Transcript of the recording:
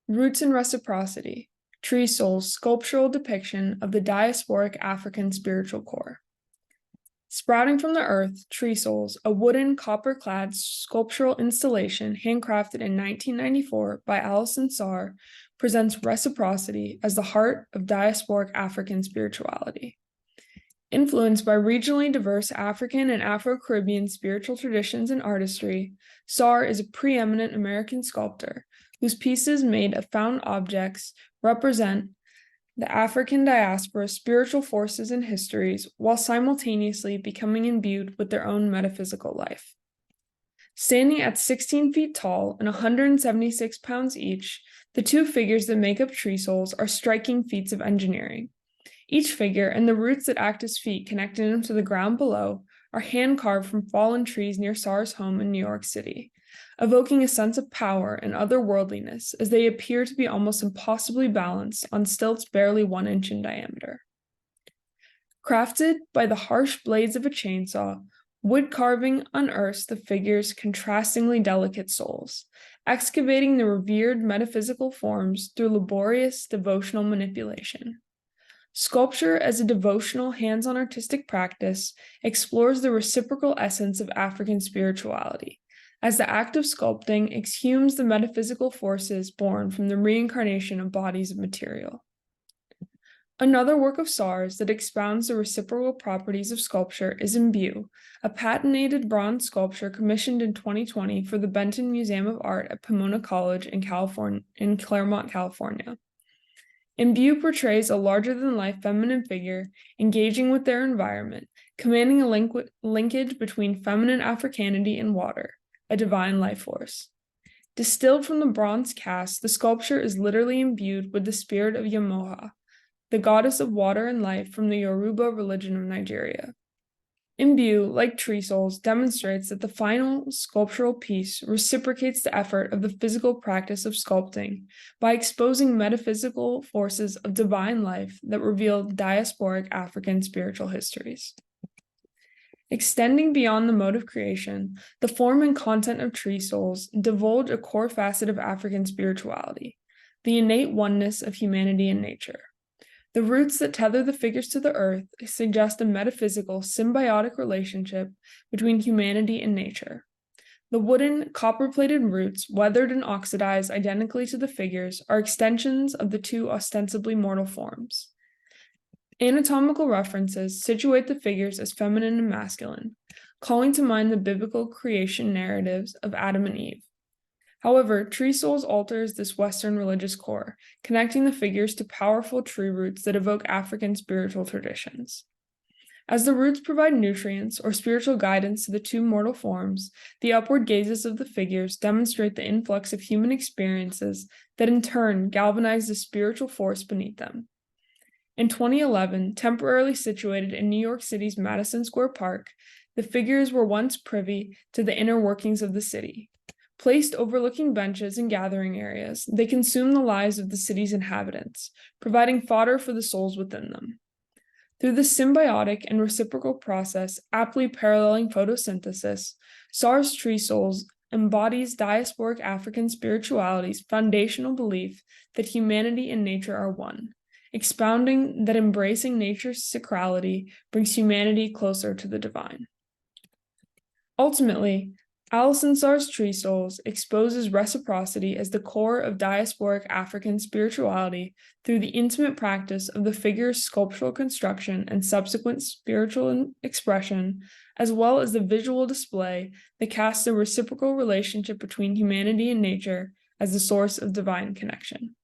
Roots in Reciprocity, Tree Soul's sculptural depiction of the diasporic African spiritual core. Sprouting from the earth, Tree Souls, a wooden, copper-clad sculptural installation handcrafted in 1994 by Alison Saar, presents reciprocity as the heart of diasporic African spirituality. Influenced by regionally diverse African and Afro-Caribbean spiritual traditions and artistry, Saar is a preeminent American sculptor whose pieces made of found objects represent the African diaspora's spiritual forces and histories while simultaneously becoming imbued with their own metaphysical life. Standing at 16 feet tall and 176 pounds each, the two figures that make up Tree Souls are striking feats of engineering. Each figure and the roots that act as feet connecting them to the ground below are hand-carved from fallen trees near Saar's home in New York City, evoking a sense of power and otherworldliness as they appear to be almost impossibly balanced on stilts barely 1 inch in diameter. Crafted by the harsh blades of a chainsaw, wood carving unearths the figure's contrastingly delicate souls, excavating the revered metaphysical forms through laborious devotional manipulation. Sculpture as a devotional, hands-on artistic practice explores the reciprocal essence of African spirituality, as the act of sculpting exhumes the metaphysical forces born from the reincarnation of bodies of material. Another work of Saar's that expounds the reciprocal properties of sculpture is Imbue, a patented bronze sculpture commissioned in 2020 for the Benton Museum of Art at Pomona College in Claremont, California. Imbue portrays a larger-than-life feminine figure engaging with their environment, commanding a linkage between feminine Africanity and water, a divine life force. Distilled from the bronze cast, the sculpture is literally imbued with the spirit of Yamoha, the goddess of water and life from the Yoruba religion of Nigeria. Imbue, like Tree Souls, demonstrates that the final sculptural piece reciprocates the effort of the physical practice of sculpting by exposing metaphysical forces of divine life that reveal diasporic African spiritual histories. Extending beyond the mode of creation, the form and content of Tree Souls divulge a core facet of African spirituality, the innate oneness of humanity and nature. The roots that tether the figures to the earth suggest a metaphysical, symbiotic relationship between humanity and nature. The wooden, copper-plated roots, weathered and oxidized identically to the figures, are extensions of the two ostensibly mortal forms. Anatomical references situate the figures as feminine and masculine, calling to mind the biblical creation narratives of Adam and Eve. However, Tree Souls alters this Western religious core, connecting the figures to powerful tree roots that evoke African spiritual traditions. As the roots provide nutrients or spiritual guidance to the two mortal forms, the upward gazes of the figures demonstrate the influx of human experiences that in turn galvanize the spiritual force beneath them. In 2011, temporarily situated in New York City's Madison Square Park, the figures were once privy to the inner workings of the city. Placed overlooking benches and gathering areas, they consume the lives of the city's inhabitants, providing fodder for the souls within them. Through this symbiotic and reciprocal process, aptly paralleling photosynthesis, Saar's Tree Souls embodies diasporic African spirituality's foundational belief that humanity and nature are one, expounding that embracing nature's sacrality brings humanity closer to the divine. Ultimately, Alison Saar's Tree Souls exposes reciprocity as the core of diasporic African spirituality through the intimate practice of the figure's sculptural construction and subsequent spiritual expression, as well as the visual display that casts a reciprocal relationship between humanity and nature as the source of divine connection.